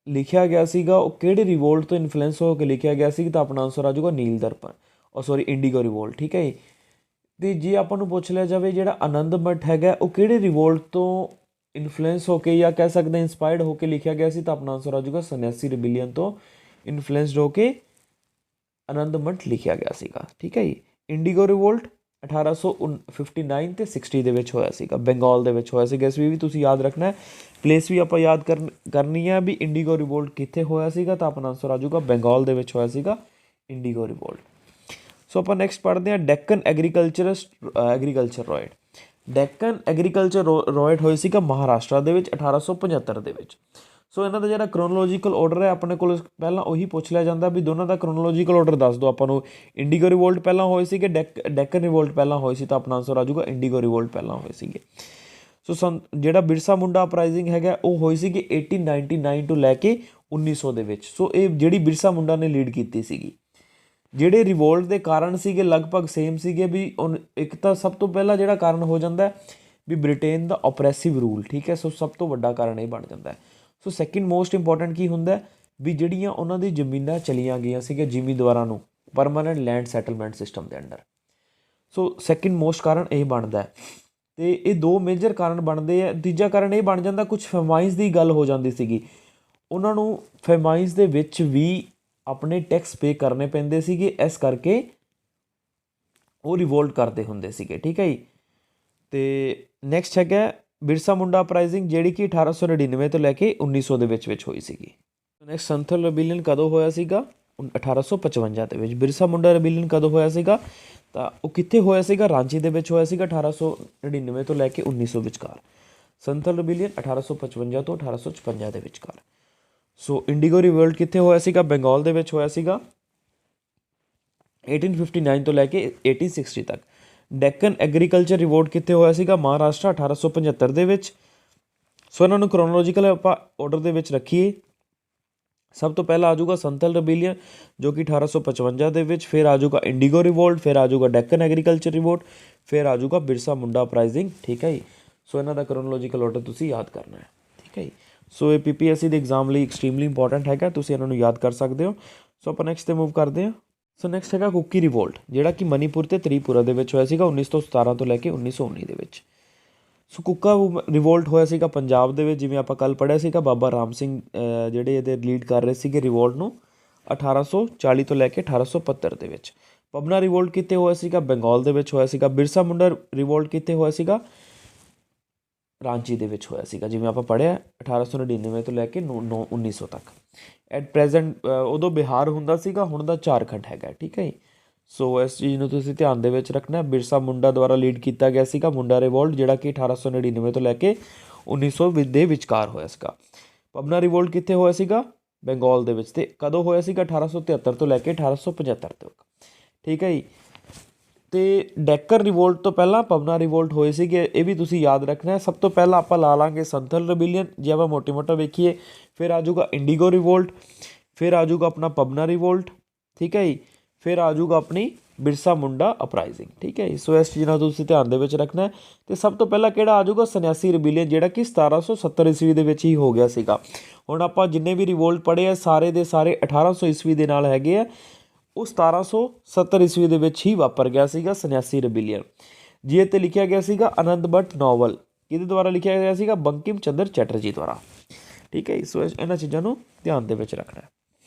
ਲਿਖਿਆ ਗਿਆ ਸੀਗਾ ਉਹ ਕਿਹੜੇ ਰਿਵੋਲਟ ਤੋਂ ਇਨਫਲੂਐਂਸ ਹੋ ਕੇ ਲਿਖਿਆ ਗਿਆ ਸੀ, ਤਾਂ ਆਪਣਾ ਆਨਸਰ ਆ ਜਾਊਗਾ ਨੀਲ ਦਰਪਣ, ਇੰਡੀਗੋ ਰਿਵੋਲਟ, ਠੀਕ ਹੈ। ਅਤੇ ਜੇ ਆਪਾਂ ਨੂੰ ਪੁੱਛ ਲਿਆ ਜਾਵੇ ਜਿਹੜਾ ਆਨੰਦ ਮਠ ਹੈਗਾ ਉਹ ਕਿਹੜੇ ਰਿਵੋਲਟ ਤੋਂ ਇਨਫਲੂਐਂਸ ਹੋ ਕੇ ਜਾਂ ਕਹਿ ਸਕਦੇ ਇੰਸਪਾਇਰਡ ਹੋ ਕੇ ਲਿਖਿਆ ਗਿਆ ਸੀ, ਤਾਂ ਆਪਣਾ ਆਨਸਰ ਆ ਜਾਊਗਾ ਸੰਨਿਆਸੀ ਰਿਬੇਲੀਅਨ ਤੋਂ ਇਨਫਲੂਐਂਸਡ ਹੋ ਕੇ ਆਨੰਦ ਮਠ ਲਿਖਿਆ ਗਿਆ ਸੀਗਾ, ਠੀਕ ਹੈ ਜੀ। ਇੰਡੀਗੋ ਰਿਵੋਲਟ 1859 ਅਤੇ 60 ਦੇ ਵਿੱਚ ਹੋਇਆ ਸੀਗਾ, ਬੰਗਾਲ ਦੇ ਵਿੱਚ ਹੋਇਆ ਸੀਗਾ। ਇਸ ਵੀ ਤੁਸੀਂ ਯਾਦ ਰੱਖਣਾ, ਪਲੇਸ ਵੀ ਆਪਾਂ ਯਾਦ ਕਰਨੀ ਹੈ ਵੀ ਇੰਡੀਗੋ ਰਿਵੋਲਟ ਕਿੱਥੇ ਹੋਇਆ ਸੀਗਾ, ਤਾਂ ਆਪਣਾ ਆਨਸਰ ਆ ਜਾਊਗਾ ਬੰਗਾਲ ਦੇ ਵਿੱਚ ਹੋਇਆ ਸੀਗਾ ਇੰਡੀਗੋ ਰਿਵੋਲਟ। ਸੋ ਆਪਾਂ ਨੈਕਸਟ ਪੜ੍ਹਦੇ ਹਾਂ ਡੈਕਨ ਐਗਰੀਕਲਚਰ ਰੋਇਟ। ਡੈਕਨ ਐਗਰੀਕਲਚਰ ਰੋਇਟ ਹੋਏ ਸੀਗਾ ਮਹਾਰਾਸ਼ਟਰ ਦੇ ਵਿੱਚ 1875 ਦੇ ਵਿੱਚ। ਸੋ ਇਹਨਾਂ ਦਾ ਜਿਹੜਾ ਕਰੋਨੋਲੋਜੀਕਲ ਆਰਡਰ ਹੈ ਆਪਣੇ ਕੋਲ ਪਹਿਲਾਂ ਉਹੀ ਪੁੱਛ ਲਿਆ ਜਾਂਦਾ ਵੀ ਦੋਨਾਂ ਦਾ ਕਰੋਨੋਲੋਜੀਕਲ ਆਰਡਰ ਦੱਸ ਦਿਓ ਆਪਾਂ ਨੂੰ। ਇੰਡੀਗੋ ਰਿਵੋਲਟ ਪਹਿਲਾਂ ਹੋਏ ਸੀਗੇ, ਡੈਕਨ ਰਿਵੋਲਟ ਪਹਿਲਾਂ ਹੋਏ ਸੀ, ਤਾਂ ਆਪਣਾ ਆਨਸਰ ਆ ਜਾਊਗਾ ਇੰਡੀਗੋ ਰਿਵੋਲਟ ਪਹਿਲਾਂ ਹੋਏ ਸੀਗੇ। ਸੋ ਜਿਹੜਾ ਬਿਰਸਾ ਮੁੰਡਾ ਅਪਰਾਈਜ਼ਿੰਗ ਹੈਗਾ ਉਹ ਹੋਈ ਸੀਗੀ 1899 ਤੋਂ ਲੈ ਕੇ 1900 ਦੇ ਵਿੱਚ। ਸੋ ਇਹ ਜਿਹੜੀ ਬਿਰਸਾ ਮੁੰਡਾ ਨੇ ਲੀਡ ਕੀਤੀ ਸੀਗੀ। ਜਿਹੜੇ ਰਿਵੋਲਟ ਦੇ ਕਾਰਨ ਸੀਗੇ ਲਗਭਗ ਸੇਮ ਸੀਗੇ ਵੀ ਇੱਕ ਤਾਂ ਸਭ ਤੋਂ ਪਹਿਲਾਂ ਜਿਹੜਾ ਕਾਰਨ ਹੋ ਜਾਂਦਾ ਵੀ ਬ੍ਰਿਟੇਨ ਦਾ ਓਪਰੈਸਿਵ ਰੂਲ, ਠੀਕ ਹੈ। ਸੋ ਸਭ ਤੋਂ ਵੱਡਾ ਕਾਰਨ ਇਹ ਬਣ ਜਾਂਦਾ। ਸੋ ਸੈਕਿੰਡ ਮੋਸਟ ਇੰਪੋਰਟੈਂਟ ਕੀ ਹੁੰਦਾ ਵੀ ਜਿਹੜੀਆਂ ਉਹਨਾਂ ਦੀ ਜ਼ਮੀਨਾਂ ਚਲੀਆਂ ਗਈਆਂ ਸੀਗੀਆਂ ਜ਼ਿਮੀਂਦਾਰਾਂ ਨੂੰ ਪਰਮਾਨੈਂਟ ਲੈਂਡ ਸੈਟਲਮੈਂਟ ਸਿਸਟਮ ਦੇ ਅੰਡਰ। ਸੋ ਸੈਕਿੰਡ ਮੋਸਟ ਕਾਰਨ ਇਹ ਬਣਦਾ ਅਤੇ ਇਹ ਦੋ ਮੇਜਰ ਕਾਰਨ ਬਣਦੇ ਆ। ਤੀਜਾ ਕਾਰਨ ਇਹ ਬਣ ਜਾਂਦਾ ਕੁਛ ਫੈਮਾਈਨਸ ਦੀ ਗੱਲ ਹੋ ਜਾਂਦੀ ਸੀਗੀ, ਉਹਨਾਂ ਨੂੰ ਫੈਮਾਈਨਸ ਦੇ ਵਿੱਚ ਵੀ ਆਪਣੇ ਟੈਕਸ ਪੇ ਕਰਨੇ ਪੈਂਦੇ ਸੀਗੇ, ਇਸ ਕਰਕੇ ਉਹ ਰਿਵੋਲਟ ਕਰਦੇ ਹੁੰਦੇ ਸੀਗੇ, ਠੀਕ ਹੈ ਜੀ। ਅਤੇ ਨੈਕਸਟ ਹੈਗਾ ਬਿਰਸਾ ਮੁੰਡਾ ਅਪਰਾਈਜ਼ਿੰਗ ਜਿਹੜੀ ਕਿ 1899 ਤੋਂ ਲੈ ਕੇ 1900 ਦੇ ਵਿੱਚ ਹੋਈ ਸੀਗੀ। ਨੈਕਸਟ ਸੰਥਲ ਰਿਬੇਲੀਅਨ ਕਦੋਂ ਹੋਇਆ ਸੀਗਾ 1855 ਦੇ ਵਿੱਚ। ਬਿਰਸਾ ਮੁੰਡਾ ਰਿਬੇਲੀਅਨ ਕਦੋਂ ਹੋਇਆ ਸੀਗਾ ਤਾਂ ਉਹ ਕਿੱਥੇ ਹੋਇਆ ਸੀਗਾ, ਰਾਂਚੀ ਦੇ ਵਿੱਚ ਹੋਇਆ ਸੀਗਾ 1899 ਤੋਂ ਲੈ ਕੇ 1900 ਵਿਚਕਾਰ। ਸੰਥਲ ਰਿਬੇਲੀਅਨ 1855 ਤੋਂ 1856 ਦੇ ਵਿਚਕਾਰ। ਸੋ ਇੰਡੀਗੋ ਰਿਵੋਲਟ ਕਿੱਥੇ ਹੋਇਆ ਸੀਗਾ, ਬੰਗਾਲ ਦੇ ਵਿੱਚ ਹੋਇਆ ਸੀਗਾ 1859 ਤੋਂ ਲੈ ਕੇ 1860 ਤੱਕ। ਡੈਕਨ ਐਗਰੀਕਲਚਰ ਰਿਵੋਲਟ ਕਿੱਥੇ ਹੋਇਆ ਸੀਗਾ, ਮਹਾਰਾਸ਼ਟਰ 1875 ਦੇ ਵਿੱਚ। ਸੋ ਇਹਨਾਂ ਨੂੰ ਕਰੋਨੋਲੋਜੀਕਲ ਆਪਾਂ ਆਰਡਰ ਦੇ ਵਿੱਚ ਰੱਖੀਏ। ਸਭ ਤੋਂ ਪਹਿਲਾਂ ਆ ਜਾਊਗਾ ਸੰਥਲ ਰਿਬੇਲੀਅਨ ਜੋ ਕਿ 1855 ਦੇ ਵਿੱਚ, ਫਿਰ ਆ ਜਾਊਗਾ ਇੰਡੀਗੋ ਰਿਵੋਲਟ, ਫਿਰ ਆ ਜਾਊਗਾ ਡੈਕਨ ਐਗਰੀਕਲਚਰ ਰਿਵੋਲਟ, ਫਿਰ ਆ ਜਾਊਗਾ ਬਿਰਸਾ ਮੁੰਡਾ ਅਪਰਾਈਜ਼ਿੰਗ, ਠੀਕ ਹੈ ਜੀ। ਸੋ ਇਹਨਾਂ ਦਾ ਕਰੋਨੋਲੋਜੀਕਲ ਆਰਡਰ ਤੁਸੀਂ ਯਾਦ ਕਰਨਾ ਹੈ, ਠੀਕ ਹੈ ਜੀ। ਸੋ ਇਹ PPSC ਦੇ ਐਗਜ਼ਾਮ ਲਈ ਐਕਸਟ੍ਰੀਮਲੀ ਇੰਪੋਰਟੈਂਟ ਹੈਗਾ, ਤੁਸੀਂ ਇਹਨਾਂ ਨੂੰ ਯਾਦ ਕਰ ਸਕਦੇ ਹੋ। ਸੋ ਆਪਾਂ ਨੈਕਸਟ 'ਤੇ ਮੂਵ ਕਰਦੇ ਹਾਂ। ਸੋ ਨੈਕਸਟ ਹੈਗਾ ਕੁਕੀ ਰਿਵੋਲਟ ਜਿਹੜਾ ਕਿ ਮਨੀਪੁਰ ਅਤੇ ਤ੍ਰਿਪੁਰਾ ਦੇ ਵਿੱਚ ਹੋਇਆ ਸੀਗਾ 1917 ਤੋਂ ਲੈ ਕੇ 1919 ਦੇ ਵਿੱਚ। ਸੋ ਕੁੱਕਾ ਰਿਵੋਲਟ ਹੋਇਆ ਸੀਗਾ ਪੰਜਾਬ ਦੇ ਵਿੱਚ, ਜਿਵੇਂ ਆਪਾਂ ਕੱਲ੍ਹ ਪੜ੍ਹਿਆ ਸੀਗਾ ਬਾਬਾ ਰਾਮ ਸਿੰਘ ਜਿਹੜੇ ਇਹਦੇ ਲੀਡ ਕਰ ਰਹੇ ਸੀਗੇ ਰਿਵੋਲਟ ਨੂੰ 1840 ਤੋਂ ਲੈ ਕੇ 1875 ਦੇ ਵਿੱਚ। ਪਬਨਾ ਰਿਵੋਲਟ ਕਿੱਥੇ ਹੋਇਆ ਸੀਗਾ, ਬੰਗਾਲ ਦੇ ਵਿੱਚ ਹੋਇਆ ਸੀਗਾ। ਬਿਰਸਾ ਮੁੰਡਾ ਰਿਵੋਲਟ ਕਿੱਥੇ ਹੋਇਆ ਸੀਗਾ, ਰਾਂਚੀ ਦੇ ਵਿੱਚ ਹੋਇਆ ਸੀਗਾ, ਜਿਵੇਂ ਆਪਾਂ ਪੜ੍ਹਿਆ 1899 ਤੋਂ ਲੈ ਕੇ 1900 ਤੱਕ। ਐਟ ਪ੍ਰੈਜ਼ੈਂਟ ਉਦੋਂ ਬਿਹਾਰ ਹੁੰਦਾ ਸੀਗਾ, ਹੁਣ ਦਾ ਝਾਰਖੰਡ ਹੈਗਾ, ਠੀਕ ਹੈ ਜੀ। ਸੋ ਇਸ ਚੀਜ਼ ਨੂੰ ਤੁਸੀਂ ਧਿਆਨ ਦੇ ਵਿੱਚ ਰੱਖਣਾ। ਬਿਰਸਾ ਮੁੰਡਾ ਦੁਆਰਾ ਲੀਡ ਕੀਤਾ ਗਿਆ ਸੀਗਾ ਮੁੰਡਾ ਰਿਵੋਲਟ ਜਿਹੜਾ ਕਿ 1899 ਤੋਂ ਲੈ ਕੇ 1900 ਦੇ ਵਿਚਕਾਰ ਹੋਇਆ ਸੀਗਾ। ਪਬਨਾ ਰਿਵੋਲਟ ਕਿੱਥੇ ਹੋਇਆ ਸੀਗਾ, ਬੰਗਾਲ ਦੇ ਵਿੱਚ, ਅਤੇ ਕਦੋਂ ਹੋਇਆ ਸੀਗਾ 1873 ਤੋਂ ਲੈ ਕੇ 1875 ਤੱਕ, ਠੀਕ ਹੈ ਜੀ। ਤੇ ਡੈਕਰ ਰਿਵੋਲਟ ਤੋਂ ਪਹਿਲਾਂ ਪਵਨਾ ਰਿਵੋਲਟ ਹੋਏ ਸੀਗੇ, ਇਹ ਵੀ ਤੁਸੀਂ ਯਾਦ ਰੱਖਣਾ। ਸਭ ਤੋਂ ਪਹਿਲਾਂ ਆਪਾਂ ਲਾ ਲਾਂਗੇ ਸੰਥਲ ਰਿਬੇਲੀਅਨ, ਜੇ ਆਪਾਂ ਮੋਟੀ ਮੋਟਾ ਵੇਖੀਏ। ਫਿਰ ਆ ਜਾਊਗਾ ਇੰਡੀਗੋ ਰਿਵੋਲਟ, ਫਿਰ ਆ ਜਾਊਗਾ ਆਪਣਾ ਪਵਨਾ ਰਿਵੋਲਟ, ਠੀਕ ਹੈ ਜੀ। ਫਿਰ ਆ ਜਾਊਗਾ ਆਪਣੀ ਬਿਰਸਾ ਮੁੰਡਾ ਅਪਰਾਈਜ਼ਿੰਗ, ਠੀਕ ਹੈ ਜੀ। ਸੋ ਇਸ ਚੀਜ਼ ਨਾਲ ਤੁਸੀਂ ਧਿਆਨ ਦੇ ਵਿੱਚ ਰੱਖਣਾ। ਅਤੇ ਸਭ ਤੋਂ ਪਹਿਲਾਂ ਕਿਹੜਾ ਆ ਜਾਊਗਾ, ਸੰਨਿਆਸੀ ਰਿਬੇਲੀਅਨ, ਜਿਹੜਾ ਕਿ 1770 ਈਸਵੀ ਦੇ ਵਿੱਚ ਹੀ ਹੋ ਗਿਆ ਸੀਗਾ। ਹੁਣ ਆਪਾਂ ਜਿੰਨੇ ਵੀ ਰਿਵੋਲਟ ਪੜ੍ਹੇ ਆ ਸਾਰੇ ਦੇ ਸਾਰੇ 1800 ਈਸਵੀ ਦੇ ਨਾਲ ਹੈਗੇ ਆ। ਉਹ 1770 ਈਸਵੀ ਦੇ ਵਿੱਚ ਹੀ ਵਾਪਰ ਗਿਆ ਸੀਗਾ ਸੰਨਿਆਸੀ ਰਿਬੇਲੀਅਨ। ਜਿਹਦੇ 'ਤੇ ਲਿਖਿਆ ਗਿਆ ਸੀਗਾ ਆਨੰਦ ਭੱਟ ਨਾਵਲ, ਕਿਹਦੇ ਦੁਆਰਾ ਲਿਖਿਆ ਗਿਆ ਸੀਗਾ, ਬੰਕਿਮ ਚੰਦਰ ਚੈਟਰਜੀ ਦੁਆਰਾ, ਠੀਕ ਹੈ ਜੀ। ਸੋ ਇਹਨਾਂ ਚੀਜ਼ਾਂ ਨੂੰ ਧਿਆਨ ਦੇ ਵਿੱਚ ਰੱਖਣਾ।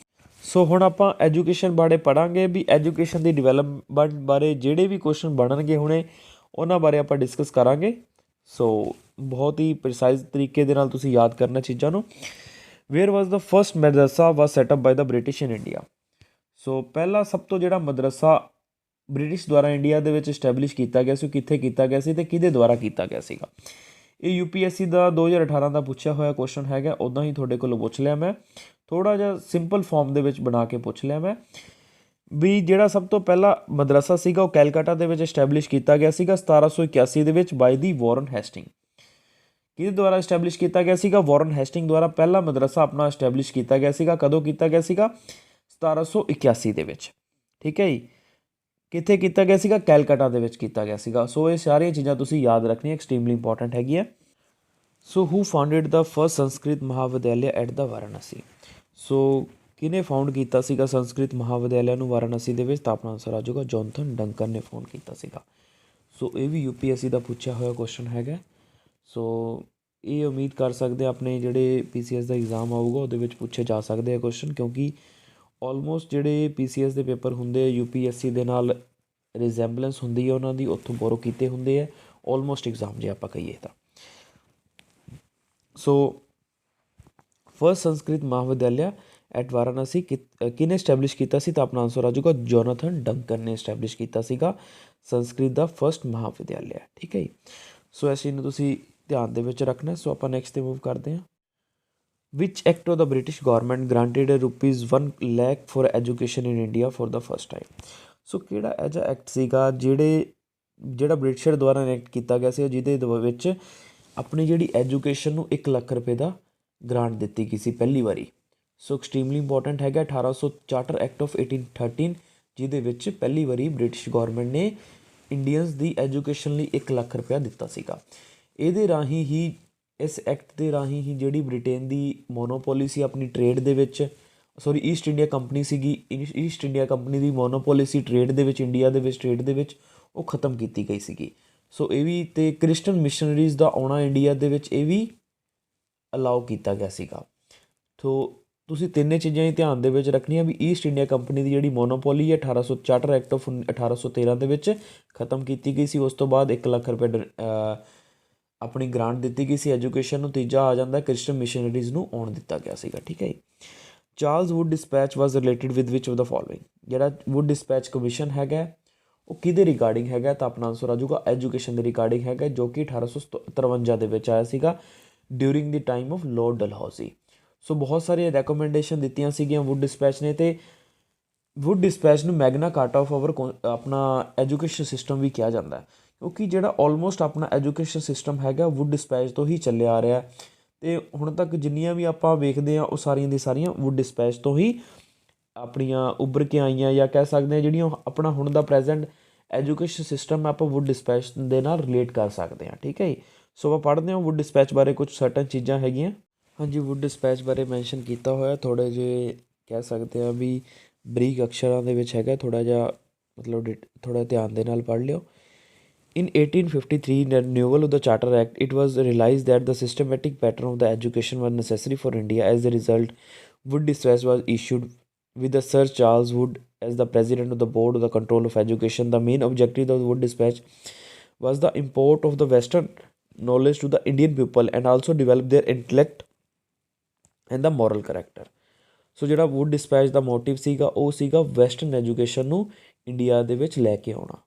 ਸੋ ਹੁਣ ਆਪਾਂ ਐਜੂਕੇਸ਼ਨ ਬਾਰੇ ਪੜ੍ਹਾਂਗੇ ਵੀ ਐਜੂਕੇਸ਼ਨ ਦੀ ਡਿਵੈਲਪਮੈਂਟ ਬਾਰੇ ਜਿਹੜੇ ਵੀ ਕੁਐਸਚਨ ਬਣਨਗੇ ਹੁਣੇ ਉਹਨਾਂ ਬਾਰੇ ਆਪਾਂ ਡਿਸਕਸ ਕਰਾਂਗੇ। ਸੋ ਬਹੁਤ ਹੀ ਪ੍ਰੀਸਾਈਜ਼ ਤਰੀਕੇ ਦੇ ਨਾਲ ਤੁਸੀਂ ਯਾਦ ਕਰਨਾ ਚੀਜ਼ਾਂ ਨੂੰ। Where was the first madrasa was set up by the British in India. So ਪਹਿਲਾ ਸਭ ਤੋਂ ਜਿਹੜਾ ਮਦਰਸਾ ਬ੍ਰਿਟਿਸ਼ ਦੁਆਰਾ ਇੰਡੀਆ ਦੇ ਵਿੱਚ ਇਸਟੈਬਲਿਸ਼ ਕੀਤਾ ਗਿਆ ਸੀ, ਉਹ ਕਿੱਥੇ ਕੀਤਾ ਗਿਆ ਸੀ ਅਤੇ ਕਿਹਦੇ ਦੁਆਰਾ ਕੀਤਾ ਗਿਆ ਸੀਗਾ। ਇਹ UPSC ਦਾ 2018 ਦਾ ਪੁੱਛਿਆ ਹੋਇਆ ਕੁਐਸਚਨ ਹੈਗਾ। ਉੱਦਾਂ ਹੀ ਤੁਹਾਡੇ ਕੋਲੋਂ ਪੁੱਛ ਲਿਆ ਮੈਂ, ਥੋੜ੍ਹਾ ਜਿਹਾ ਸਿੰਪਲ ਫਾਰਮ ਦੇ ਵਿੱਚ ਬਣਾ ਕੇ ਪੁੱਛ ਲਿਆ ਮੈਂ ਵੀ ਜਿਹੜਾ ਸਭ ਤੋਂ ਪਹਿਲਾ ਮਦਰਸਾ ਸੀਗਾ ਉਹ ਕੈਲਕਾਟਾ ਦੇ ਵਿੱਚ ਇਸਟੈਬਲਿਸ਼ ਕੀਤਾ ਗਿਆ ਸੀਗਾ 1781 ਦੇ ਵਿੱਚ ਬਾਈ ਦੀ ਵਾਰਨ ਹੈਸਟਿੰਗ। ਕਿਹਦੇ ਦੁਆਰਾ ਇਸਟੈਬਲਿਸ਼ ਕੀਤਾ ਗਿਆ ਸੀਗਾ, ਵਾਰਨ ਹੈਸਟਿੰਗ ਦੁਆਰਾ ਪਹਿਲਾ ਮਦਰਸਾ ਆਪਣਾ ਇਸਟੈਬਲਿਸ਼ ਕੀਤਾ ਗਿਆ ਸੀਗਾ। ਕਦੋਂ ਕੀਤਾ ਗਿਆ ਸੀਗਾ, 1781 ਦੇ ਵਿੱਚ, ਠੀਕ ਹੈ ਜੀ। ਕਿੱਥੇ ਕੀਤਾ ਗਿਆ ਸੀਗਾ, ਕੈਲਕਾਟਾ ਦੇ ਵਿੱਚ ਕੀਤਾ ਗਿਆ ਸੀਗਾ। ਸੋ ਇਹ ਸਾਰੀਆਂ ਚੀਜ਼ਾਂ ਤੁਸੀਂ ਯਾਦ ਰੱਖਣੀਆਂ, ਐਕਸਟ੍ਰੀਮਲੀ ਇੰਪੋਰਟੈਂਟ ਹੈਗੀਆਂ। So who founded the first Sanskrit Mahavidyalaya at the Varanasi. So ਕਿਹਨੇ ਫਾਊਂਡ ਕੀਤਾ ਸੀਗਾ ਸੰਸਕ੍ਰਿਤ ਮਹਾਵਿਦਿਆਲਿਆ ਨੂੰ ਵਾਰਾਣਸੀ ਦੇ ਵਿੱਚ, ਤਾਂ ਆਪਣਾ ਆਨਸਰ ਆ ਜਾਊਗਾ ਜੌਨਥਨ ਡੰਕਨ ਨੇ ਫਾਊਂਡ ਕੀਤਾ ਸੀਗਾ। ਸੋ ਇਹ ਵੀ UPSC ਦਾ ਪੁੱਛਿਆ ਹੋਇਆ ਕੁਐਸਚਨ ਹੈਗਾ। ਸੋ ਇਹ ਉਮੀਦ ਕਰ ਸਕਦੇ ਆਪਣੇ ਜਿਹੜੇ PCS ਦਾ ਐਗਜ਼ਾਮ ਆਊਗਾ ਉਹਦੇ ਵਿੱਚ ਪੁੱਛੇ ਜਾ ਸਕਦੇ ਆ ਕੁਐਸਚਨ, ਕਿਉਂਕਿ ਆਲਮੋਸਟ ਜਿਹੜੇ PCS ਦੇ ਪੇਪਰ ਹੁੰਦੇ ਆ UPSC ਦੇ ਨਾਲ ਰਿਜ਼ੈਂਬਲੈਂਸ ਹੁੰਦੀ ਹੈ ਉਹਨਾਂ ਦੀ, ਉੱਥੋਂ ਬੋਰੋ ਕੀਤੇ ਹੁੰਦੇ ਆ ਆਲਮੋਸਟ ਐਗਜ਼ਾਮ ਜੇ ਆਪਾਂ ਕਹੀਏ ਤਾਂ। So first Sanskrit Mahavidyalaya at Varanasi ਕਿਹਨੇ ਇਸਟੈਬਲਿਸ਼ ਕੀਤਾ ਸੀ, ਤਾਂ ਆਪਣਾ ਆਨਸਰ ਆ ਜਾਊਗਾ ਜੋਨਾਥਨ ਡੰਕਨ ਨੇ ਇਸਟੈਬਲਿਸ਼ ਕੀਤਾ ਸੀਗਾ ਸੰਸਕ੍ਰਿਤ ਦਾ ਫਸਟ ਮਹਾਵਿਦਿਆਲਿਆ, ਠੀਕ ਹੈ ਜੀ। ਸੋ ਇਸ ਚੀਜ਼ ਨੂੰ ਤੁਸੀਂ ਧਿਆਨ ਦੇ ਵਿੱਚ ਰੱਖਣਾ। ਸੋ ਆਪਾਂ ਨੈਕਸਟ 'ਤੇ ਮੂਵ ਕਰਦੇ ਹਾਂ। Which act of the British government granted ₹1 lakh for education in India for the first time. So ਕਿਹੜਾ ਇਹੋ ਜਿਹਾ ਐਕਟ ਸੀਗਾ ਜਿਹੜਾ ਬ੍ਰਿਟਿਸ਼ਰ ਦੁਆਰਾ ਇਨੈਕਟ ਕੀਤਾ ਗਿਆ ਸੀ, ਜਿਹਦੇ ਵਿੱਚ ਆਪਣੀ ਜਿਹੜੀ ਐਜੂਕੇਸ਼ਨ ਨੂੰ 1 ਲੱਖ ਰੁਪਏ ਦਾ ਗ੍ਰਾਂਟ ਦਿੱਤੀ ਗਈ ਸੀ ਪਹਿਲੀ ਵਾਰੀ। ਸੋ ਐਕਸਟ੍ਰੀਮਲੀ ਇੰਪੋਰਟੈਂਟ ਹੈਗਾ 1800 ਚਾਰਟਰ ਐਕਟ ਆਫ 1813, ਜਿਹਦੇ ਵਿੱਚ ਪਹਿਲੀ ਵਾਰੀ ਬ੍ਰਿਟਿਸ਼ ਗੌਰਮੈਂਟ ਨੇ ਇੰਡੀਅਨਸ ਦੀ ਐਜੂਕੇਸ਼ਨ ਲਈ 1 ਲੱਖ ਰੁਪਇਆ ਦਿੱਤਾ ਸੀਗਾ। ਇਹਦੇ ਰਾਹੀਂ ਹੀ, ਇਸ ਐਕਟ ਦੇ ਰਾਹੀਂ ਹੀ ਜਿਹੜੀ ਬ੍ਰਿਟੇਨ ਦੀ ਮੋਨੋਪੋਲੀ ਸੀ ਆਪਣੀ ਟ੍ਰੇਡ ਦੇ ਵਿੱਚ, ਈਸਟ ਇੰਡੀਆ ਕੰਪਨੀ ਸੀਗੀ, ਈਸਟ ਇੰਡੀਆ ਕੰਪਨੀ ਦੀ ਮੋਨੋਪੋਲੀ ਸੀ ਟ੍ਰੇਡ ਦੇ ਵਿੱਚ, ਇੰਡੀਆ ਦੇ ਵਿੱਚ ਟ੍ਰੇਡ ਦੇ ਵਿੱਚ, ਉਹ ਖ਼ਤਮ ਕੀਤੀ ਗਈ ਸੀਗੀ। ਸੋ ਇਹ ਵੀ, ਅਤੇ ਕ੍ਰਿਸਚਨ ਮਿਸ਼ਨਰੀਜ਼ ਦਾ ਆਉਣਾ ਇੰਡੀਆ ਦੇ ਵਿੱਚ ਇਹ ਵੀ ਅਲਾਓ ਕੀਤਾ ਗਿਆ ਸੀਗਾ। ਸੋ ਤੁਸੀਂ ਤਿੰਨੇ ਚੀਜ਼ਾਂ ਹੀ ਧਿਆਨ ਦੇ ਵਿੱਚ ਰੱਖਣੀਆਂ ਵੀ ਈਸਟ ਇੰਡੀਆ ਕੰਪਨੀ ਦੀ ਜਿਹੜੀ ਮੋਨੋਪੋਲੀ ਹੈ 1800 ਚਾਰਟਰ ਐਕਟ ਆਫ 1813 ਦੇ ਵਿੱਚ ਖ਼ਤਮ ਕੀਤੀ ਗਈ ਸੀ। ਉਸ ਤੋਂ ਬਾਅਦ 1 ਲੱਖ ਰੁਪਏ ਆਪਣੀ ਗ੍ਰਾਂਟ ਦਿੱਤੀ ਗਈ ਸੀ ਐਜੂਕੇਸ਼ਨ ਨੂੰ। ਤੀਜਾ ਆ ਜਾਂਦਾ ਕ੍ਰਿਸਚਨ ਮਿਸ਼ਨਰੀਜ਼ ਨੂੰ ਆਉਣ ਦਿੱਤਾ ਗਿਆ ਸੀਗਾ, ਠੀਕ ਹੈ ਜੀ। Charles Wood dispatch was related with which of the following. ਜਿਹੜਾ ਵੁੱਡ ਡਿਸਪੈਚ ਕਮਿਸ਼ਨ ਹੈਗਾ ਉਹ ਕਿਹਦੇ ਰਿਗਾਰਡਿੰਗ ਹੈਗਾ, ਤਾਂ ਆਪਣਾ ਆਨਸਰ ਆ ਜਾਊਗਾ ਐਜੂਕੇਸ਼ਨ ਦੇ ਰਿਗਾਰਡਿੰਗ ਹੈਗਾ, ਜੋ ਕਿ 1853 ਦੇ ਵਿੱਚ ਆਇਆ ਸੀਗਾ during the time of Lord Dalhousie. So ਬਹੁਤ ਸਾਰੀਆਂ ਰੈਕੋਮੈਂਡੇਸ਼ਨ ਦਿੱਤੀਆਂ ਸੀਗੀਆਂ ਵੁੱਡ ਡਿਸਪੈਚ ਨੇ, ਅਤੇ ਵੁੱਡ ਡਿਸਪੈਚ ਨੂੰ ਮੈਗਨਾ ਕਾਰਟਾ ਆਫ ਆਵਰ ਆਪਣਾ ਐਜੂਕੇਸ਼ਨ ਸਿਸਟਮ ਵੀ ਕਿਹਾ ਜਾਂਦਾ ਹੈ, ਕਿਉਂਕਿ ਜਿਹੜਾ ਆਲਮੋਸਟ ਆਪਣਾ ਐਜੂਕੇਸ਼ਨ ਸਿਸਟਮ ਹੈਗਾ ਵੁੱਡ ਡਿਸਪੈਚ ਤੋਂ ਹੀ ਚੱਲਿਆ ਆ ਰਿਹਾ। ਅਤੇ ਹੁਣ ਤੱਕ ਜਿੰਨੀਆਂ ਵੀ ਆਪਾਂ ਵੇਖਦੇ ਹਾਂ ਉਹ ਸਾਰੀਆਂ ਦੀ ਸਾਰੀਆਂ ਵੁੱਡ ਡਿਸਪੈਚ ਤੋਂ ਹੀ ਆਪਣੀਆਂ ਉੱਭਰ ਕੇ ਆਈਆਂ, ਜਾਂ ਕਹਿ ਸਕਦੇ ਹਾਂ ਜਿਹੜੀਆਂ ਆਪਣਾ ਹੁਣ ਦਾ ਪ੍ਰੈਜੈਂਟ ਐਜੂਕੇਸ਼ਨ ਸਿਸਟਮ ਆਪਾਂ ਵੁੱਡ ਡਿਸਪੈਚ ਦੇ ਨਾਲ ਰਿਲੇਟ ਕਰ ਸਕਦੇ ਹਾਂ, ਠੀਕ ਹੈ ਜੀ। ਸੋ ਆਪਾਂ ਪੜ੍ਹਦੇ ਹਾਂ ਵੁੱਡ ਡਿਸਪੈਚ ਬਾਰੇ ਕੁਝ ਸਰਟਨ ਚੀਜ਼ਾਂ ਹੈਗੀਆਂ। ਹਾਂਜੀ, ਵੁੱਡ ਡਿਸਪੈਚ ਬਾਰੇ ਮੈਂਸ਼ਨ ਕੀਤਾ ਹੋਇਆ, ਥੋੜ੍ਹੇ ਜਿਹੇ ਕਹਿ ਸਕਦੇ ਹਾਂ ਵੀ ਬਰੀਕ ਅਕਸ਼ਰਾਂ ਦੇ ਵਿੱਚ ਹੈਗਾ, ਥੋੜ੍ਹਾ ਜਿਹਾ ਮਤਲਬ ਥੋੜ੍ਹਾ ਧਿਆਨ ਦੇ ਨਾਲ ਪੜ੍ਹ ਲਿਓ। In 1853, the renewal of the Charter Act, it was realized that the systematic pattern of the education was necessary for India. As a result, Wood Dispatch was issued with the Sir Charles Wood as the president of the Board of the Control of Education. The main objective of the Wood Dispatch was the import of the Western knowledge to the Indian people and also develop their intellect and the moral character. ਸੋ ਜਿਹੜਾ Wood dispatch ਦਾ motive ਸੀਗਾ ਉਹ ਸੀਗਾ western education ਨੂੰ India ਦੇ ਵਿੱਚ ਲੈ ਕੇ ਆਉਣਾ,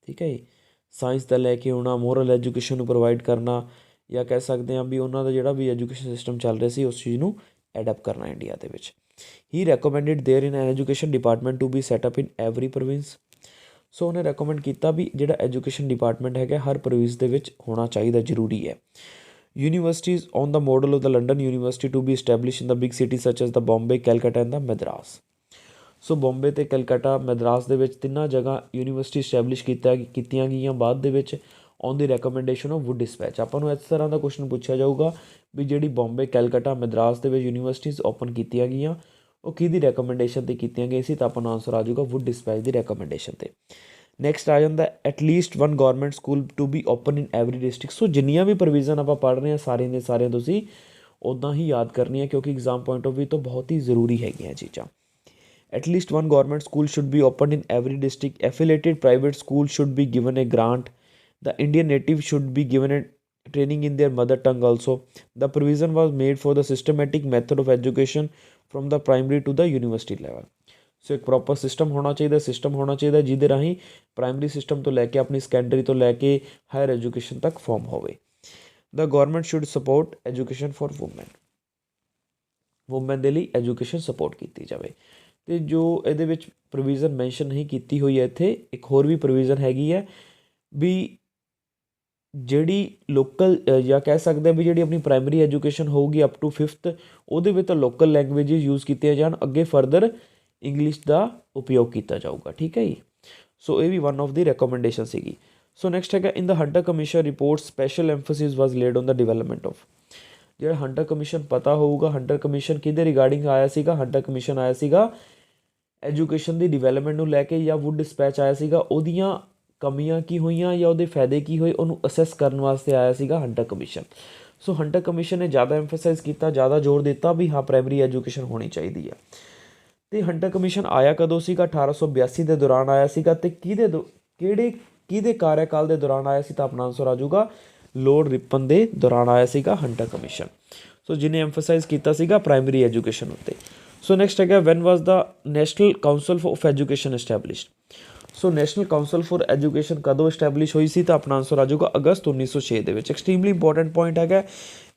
ਠੀਕ ਹੈ ਜੀ। ਸਾਇੰਸ ਦਾ ਲੈ ਕੇ ਆਉਣਾ, ਮੋਰਲ ਐਜੂਕੇਸ਼ਨ ਨੂੰ ਪ੍ਰੋਵਾਈਡ ਕਰਨਾ, ਜਾਂ ਕਹਿ ਸਕਦੇ ਹਾਂ ਵੀ ਉਹਨਾਂ ਦਾ ਜਿਹੜਾ ਵੀ ਐਜੂਕੇਸ਼ਨ ਸਿਸਟਮ ਚੱਲ ਰਿਹਾ ਸੀ ਉਸ ਚੀਜ਼ ਨੂੰ ਐਡੈਪਟ ਕਰਨਾ ਇੰਡੀਆ ਦੇ ਵਿੱਚ। He recommended there in an education department to be set up in every province. So ਉਹਨੇ ਰეკਮੈਂਡ ਕੀਤਾ ਵੀ ਜਿਹੜਾ ਐਜੂਕੇਸ਼ਨ ਡਿਪਾਰਟਮੈਂਟ ਹੈਗਾ ਹਰ ਪ੍ਰੋਵਿੰਸ ਦੇ ਵਿੱਚ ਹੋਣਾ ਚਾਹੀਦਾ, ਜ਼ਰੂਰੀ ਹੈ। Universities on the model of the London university to be establish in the big city such as the Bombay, Calcutta and the Madras. So Bombay ਅਤੇ ਕਲਕੱਤਾ ਮਦਰਾਸ ਦੇ ਵਿੱਚ ਤਿੰਨਾਂ ਜਗ੍ਹਾ ਯੂਨੀਵਰਸਿਟੀ ਇਸਟੈਬਲਿਸ਼ ਕੀਤੀਆਂ ਗਈਆਂ ਬਾਅਦ ਦੇ ਵਿੱਚ on the recommendation of Wood dispatch. ਆਪਾਂ ਨੂੰ ਇਸ ਤਰ੍ਹਾਂ ਦਾ ਕੁਐਸਚਨ ਪੁੱਛਿਆ ਜਾਊਗਾ ਵੀ ਜਿਹੜੀ ਬੰਬੇ, ਕੈਲਕੱਤਾ, ਮਦਰਾਸ ਦੇ ਵਿੱਚ ਯੂਨੀਵਰਸਿਟੀਜ਼ ਓਪਨ ਕੀਤੀਆਂ ਗਈਆਂ ਉਹ ਕਿਹਦੀ ਰੈਕਮੈਂਡੇਸ਼ਨ 'ਤੇ ਕੀਤੀਆਂ ਗਈਆਂ ਸੀ, ਤਾਂ ਆਪਾਂ ਨੂੰ ਆਨਸਰ ਆ ਜਾਊਗਾ ਵੁੱਡ ਡਿਸਪੈਚ ਦੀ ਰੈਕਮੈਂਡੇਸ਼ਨ 'ਤੇ। ਨੈਕਸਟ ਆ ਜਾਂਦਾ at least 1 government school to be open in every district. So ਜਿੰਨੀਆਂ ਵੀ ਪ੍ਰੋਵੀਜ਼ਨ ਆਪਾਂ ਪੜ੍ਹ ਰਹੇ ਹਾਂ ਸਾਰੀਆਂ ਦੇ ਸਾਰੀਆਂ ਤੁਸੀਂ ਉੱਦਾਂ ਹੀ ਯਾਦ ਕਰਨੀਆਂ, ਕਿਉਂਕਿ ਐਗਜ਼ਾਮ ਪੁਆਇੰਟ ਆਫ ਵਿਊ ਤੋਂ ਬਹੁਤ ਹੀ ਜ਼ਰੂਰੀ ਹੈਗੀਆਂ ਚੀਜ਼ਾਂ। At least one government school should be opened in every district. Affiliated private schools should be given a grant. The Indian native should be given a training in their mother tongue also. The provision was made for the systematic method of education from the primary to the university level. ਸੋ ਇੱਕ proper system ਹੋਣਾ ਚਾਹੀਦਾ ਜਿਹਦੇ ਰਾਹੀਂ primary system ਤੋਂ ਲੈ ਕੇ ਆਪਣੀ secondary ਤੋਂ ਲੈ ਕੇ ਹਾਇਰ ਐਜੂਕੇਸ਼ਨ ਤੱਕ ਫਾਰਮ ਹੋਵੇ। The government should support education for women. Women ਦੇ ਲਈ ਐਜੂਕੇਸ਼ਨ ਸਪੋਰਟ ਕੀਤੀ ਜਾਵੇ। ਅਤੇ ਜੋ ਇਹਦੇ ਵਿੱਚ ਪ੍ਰੋਵੀਜ਼ਨ ਮੈਂਸ਼ਨ ਨਹੀਂ ਕੀਤੀ ਹੋਈ ਹੈ ਇੱਥੇ, ਇੱਕ ਹੋਰ ਵੀ ਪ੍ਰੋਵੀਜ਼ਨ ਹੈਗੀ ਹੈ ਵੀ ਜਿਹੜੀ ਲੋਕਲ ਜਾਂ ਕਹਿ ਸਕਦੇ ਹਾਂ ਵੀ ਜਿਹੜੀ ਆਪਣੀ ਪ੍ਰਾਇਮਰੀ ਐਜੂਕੇਸ਼ਨ ਹੋਊਗੀ ਅਪ ਟੂ 5th ਉਹਦੇ ਵਿੱਚ ਤਾਂ ਲੋਕਲ ਲੈਂਗੁਏਜਿਸ ਯੂਜ਼ ਕੀਤੀਆਂ ਜਾਣ, ਅੱਗੇ ਫਰਦਰ ਇੰਗਲਿਸ਼ ਦਾ ਉਪਯੋਗ ਕੀਤਾ ਜਾਊਗਾ। ਠੀਕ ਹੈ ਜੀ। ਸੋ ਇਹ ਵੀ ਵਨ ਆਫ ਦੀ ਰੈਕਮੈਂਡੇਸ਼ਨ ਸੀਗੀ। ਸੋ ਨੈਕਸਟ ਹੈਗਾ in the Hunter commission report special emphasis was laid on the development of. ਜਿਹੜਾ ਹੰਟਰ ਕਮਿਸ਼ਨ ਪਤਾ ਹੋਊਗਾ, ਹੰਟਰ ਕਮਿਸ਼ਨ ਕਿਹਦੇ ਰਿਗਾਰਡਿੰਗ ਆਇਆ ਸੀਗਾ? ਹੰਟਰ ਕਮਿਸ਼ਨ ਆਇਆ ਸੀਗਾ ਐਜੂਕੇਸ਼ਨ ਦੀ ਡਿਵੈਲਪਮੈਂਟ ਨੂੰ ਲੈ ਕੇ, ਜਾਂ ਵੁੱਡ ਡਿਸਪੈਚ ਆਇਆ ਸੀਗਾ ਉਹਦੀਆਂ ਕਮੀਆਂ ਕੀ ਹੋਈਆਂ ਜਾਂ ਉਹਦੇ ਫਾਇਦੇ ਕੀ ਹੋਏ ਉਹਨੂੰ ਅਸੈਸ ਕਰਨ ਵਾਸਤੇ ਆਇਆ ਸੀਗਾ ਹੰਟਰ ਕਮਿਸ਼ਨ। ਸੋ ਹੰਟਰ ਕਮਿਸ਼ਨ ਨੇ ਜ਼ਿਆਦਾ ਐਮਫਸਾਈਜ਼ ਕੀਤਾ, ਜ਼ਿਆਦਾ ਜ਼ੋਰ ਦਿੱਤਾ ਵੀ ਹਾਂ ਪ੍ਰਾਇਮਰੀ ਐਜੂਕੇਸ਼ਨ ਹੋਣੀ ਚਾਹੀਦੀ ਹੈ। ਅਤੇ ਹੰਟਰ ਕਮਿਸ਼ਨ ਆਇਆ ਕਦੋਂ ਸੀਗਾ? 1882 ਦੇ ਦੌਰਾਨ ਆਇਆ ਸੀਗਾ। ਅਤੇ ਕਿਹਦੇ ਕਾਰਿਆਕਾਲ ਦੇ ਦੌਰਾਨ ਆਇਆ ਸੀ? ਤਾਂ ਆਪਣਾ ਆਨਸਰ ਆ ਜਾਊਗਾ ਲੋਰਡ ਰਿਪਨ ਦੇ ਦੌਰਾਨ ਆਇਆ ਸੀਗਾ ਹੰਟਰ ਕਮਿਸ਼ਨ। ਸੋ ਜਿਹਨੇ ਐਮਫਸਾਈਜ਼ ਕੀਤਾ ਸੀਗਾ ਪ੍ਰਾਇਮਰੀ ਐਜੂਕੇਸ਼ਨ ਉੱਤੇ। ਸੋ ਨੈਕਸਟ ਹੈਗਾ when was the national council of education established. So national council for education ਕਦੋਂ ਐਸਟੈਬਲਿਸ਼ ਹੋਈ ਸੀ? ਤਾਂ ਆਪਣਾ ਆਨਸਰ ਆ ਜਾਊਗਾ ਅਗਸਤ 1906 ਦੇ ਵਿੱਚ। ਐਕਸਟ੍ਰੀਮਲੀ ਇੰਪੋਰਟੈਂਟ ਪੁਆਇੰਟ ਹੈਗਾ,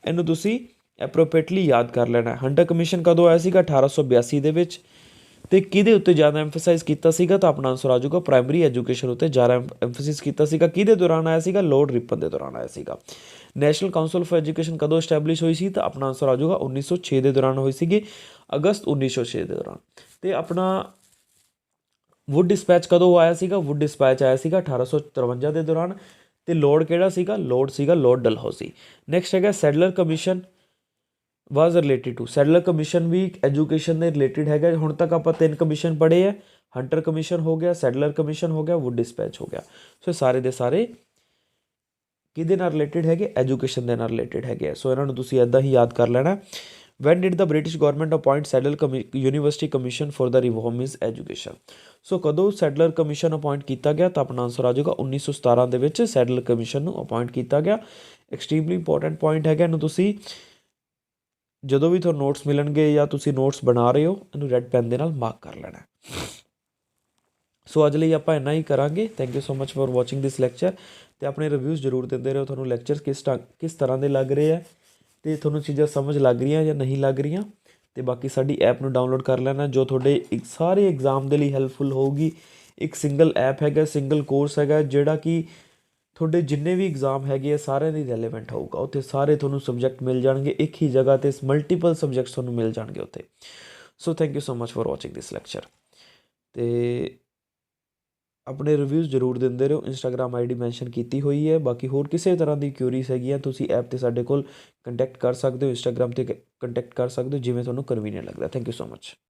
ਇਹਨੂੰ ਤੁਸੀਂ ਐਪਰੋਪ੍ਰੀਏਟਲੀ ਯਾਦ ਕਰ ਲੈਣਾ। ਹੰਟਰ ਕਮਿਸ਼ਨ ਕਦੋਂ ਆਇਆ ਸੀਗਾ? 1882 ਦੇ ਵਿੱਚ। ਅਤੇ ਕਿਹਦੇ ਉੱਤੇ ਜ਼ਿਆਦਾ ਐਮਫਸਾਈਜ਼ ਕੀਤਾ ਸੀਗਾ? ਤਾਂ ਆਪਣਾ ਆਨਸਰ ਆ ਜਾਊਗਾ ਪ੍ਰਾਇਮਰੀ ਐਜੂਕੇਸ਼ਨ ਉੱਤੇ ਜ਼ਿਆਦਾ ਐਮਫਸਿਸ ਕੀਤਾ ਸੀਗਾ। ਕਿਹਦੇ ਦੌਰਾਨ ਆਇਆ ਸੀਗਾ? ਲੋਰਡ ਰਿਪਨ ਦੇ ਦੌਰਾਨ ਆਇਆ ਸੀਗਾ। ਨੈਸ਼ਨਲ ਕਾਊਂਸਲ ਫॉर ਐਜੂਕੇਸ਼ਨ ਕਦੋਂ ਐਸਟੈਬਲਿਸ਼ ਹੋਈ ਸੀ? ਤਾਂ ਆਪਣਾ ਆਨਸਰ ਆ ਜਾਊਗਾ 1906 ਦੇ ਦੌਰਾਨ ਹੋਈ ਸੀਗੀ, ਅਗਸਤ 1906 ਦੇ ਦੌਰਾਨ। ਅਤੇ ਆਪਣਾ ਵੁੱਡ ਡਿਸਪੈਚ ਕਦੋਂ ਆਇਆ ਸੀਗਾ? ਵੁੱਡ ਡਿਸਪੈਚ ਆਇਆ ਸੀਗਾ 1853 ਦੇ ਦੌਰਾਨ। ਅਤੇ ਲੋਰਡ ਕਿਹੜਾ ਸੀਗਾ? Lord Dalhousie. ਨੈਕਸਟ ਹੈਗਾ Sadler commission was related to. Sadler commission ਵੀ ਐਜੂਕੇਸ਼ਨ ਦੇ ਰਿਲੇਟਿਡ ਹੈਗਾ। ਹੁਣ ਤੱਕ ਆਪਾਂ 3 ਕਮਿਸ਼ਨ ਪੜ੍ਹੇ ਹੈ, ਹੰਟਰ ਕਮਿਸ਼ਨ ਹੋ ਗਿਆ, ਸੈਡਲਰ ਕਮਿਸ਼ਨ ਹੋ ਗਿਆ, ਵੁੱਡ ਡਿਸਪੈਚ ਹੋ ਗਿਆ। ਸੋ ਸਾਰੇ ਦੇ ਸਾਰੇ ਕਿਹਦੇ ਨਾਲ ਰਿਲੇਟਿਡ ਹੈਗੇ? ਐਜੂਕੇਸ਼ਨ ਦੇ ਨਾਲ ਰਿਲੇਟਿਡ ਹੈਗੇ ਆ। ਸੋ ਇਹਨਾਂ ਨੂੰ ਤੁਸੀਂ ਇੱਦਾਂ ਹੀ ਯਾਦ ਕਰ ਲੈਣਾ। When did the British government appoint Sadler university commission for the reform is education. So ਕਦੋਂ ਸੈਡਲਰ ਕਮਿਸ਼ਨ ਅਪੋਇੰਟ ਕੀਤਾ ਗਿਆ? ਤਾਂ ਆਪਣਾ ਆਨਸਰ ਆ ਜਾਊਗਾ 1917 ਦੇ ਵਿੱਚ ਸੈਡਲਰ ਕਮਿਸ਼ਨ ਨੂੰ ਅਪੋਇੰਟ ਕੀਤਾ ਗਿਆ। ਐਕਸਟ੍ਰੀਮਲੀ ਇੰਪੋਰਟੈਂਟ ਪੁਆਇੰਟ ਹੈਗਾ, ਇਹਨੂੰ ਤੁਸੀਂ ਜਦੋਂ ਵੀ ਤੁਹਾਨੂੰ ਨੋਟਸ ਮਿਲਣਗੇ ਜਾਂ ਤੁਸੀਂ ਨੋਟਸ ਬਣਾ ਰਹੇ ਹੋ ਇਹਨੂੰ ਰੈੱਡ ਪੈਨ ਦੇ ਨਾਲ ਮਾਰਕ ਕਰ ਲੈਣਾ। ਸੋ ਅੱਜ ਲਈ ਆਪਾਂ ਇੰਨਾ ਹੀ ਕਰਾਂਗੇ। Thank you so much for watching this lecture. ਅਤੇ ਆਪਣੇ ਰਿਵਿਊਜ਼ ਜ਼ਰੂਰ ਦਿੰਦੇ ਰਹੋ, ਤੁਹਾਨੂੰ ਲੈਕਚਰ ਕਿਸ ਤਰ੍ਹਾਂ ਦੇ ਲੱਗ ਰਹੇ ਆ ਅਤੇ ਤੁਹਾਨੂੰ ਚੀਜ਼ਾਂ ਸਮਝ ਲੱਗ ਰਹੀਆਂ ਜਾਂ ਨਹੀਂ ਲੱਗ ਰਹੀਆਂ। ਅਤੇ ਬਾਕੀ ਸਾਡੀ ਐਪ ਨੂੰ ਡਾਊਨਲੋਡ ਕਰ ਲੈਣਾ ਜੋ ਤੁਹਾਡੇ ਸਾਰੇ ਐਗਜ਼ਾਮ ਦੇ ਲਈ ਹੈਲਪਫੁਲ ਹੋਊਗੀ। ਇੱਕ ਸਿੰਗਲ ਐਪ ਹੈਗਾ, ਸਿੰਗਲ ਕੋਰਸ ਹੈਗਾ ਜਿਹੜਾ ਕਿ ਤੁਹਾਡੇ ਜਿੰਨੇ ਵੀ ਐਗਜ਼ਾਮ ਹੈਗੇ ਆ ਸਾਰਿਆਂ ਦੀ ਰੈਲੇਵੈਂਟ ਹੋਊਗਾ। ਉੱਥੇ ਸਾਰੇ ਤੁਹਾਨੂੰ ਸਬਜੈਕਟ ਮਿਲ ਜਾਣਗੇ ਇੱਕ ਹੀ ਜਗ੍ਹਾ 'ਤੇ, ਮਲਟੀਪਲ ਸਬਜੈਕਟਸ ਤੁਹਾਨੂੰ ਮਿਲ ਜਾਣਗੇ ਉੱਥੇ। So thank you so much for watching this lecture. ਅਤੇ ਆਪਣੇ ਰਿਵਿਊਜ਼ ਜ਼ਰੂਰ ਦਿੰਦੇ ਰਹੋ। ਇੰਸਟਾਗ੍ਰਾਮ ID ਮੈਂਸ਼ਨ ਕੀਤੀ ਹੋਈ ਹੈ। ਬਾਕੀ ਹੋਰ ਕਿਸੇ ਤਰ੍ਹਾਂ ਦੀ ਕਿਊਰੀਜ਼ ਹੈਗੀਆਂ ਤੁਸੀਂ ਐਪ 'ਤੇ ਸਾਡੇ ਕੋਲ ਕੰਟੈਕਟ ਕਰ ਸਕਦੇ ਹੋ, ਇੰਸਟਾਗ੍ਰਾਮ 'ਤੇ ਕੰਟੈਕਟ ਕਰ ਸਕਦੇ ਹੋ, ਜਿਵੇਂ ਤੁਹਾਨੂੰ ਕਨਵੀਨੀਅੰਟ ਲੱਗਦਾ। Thank you so much.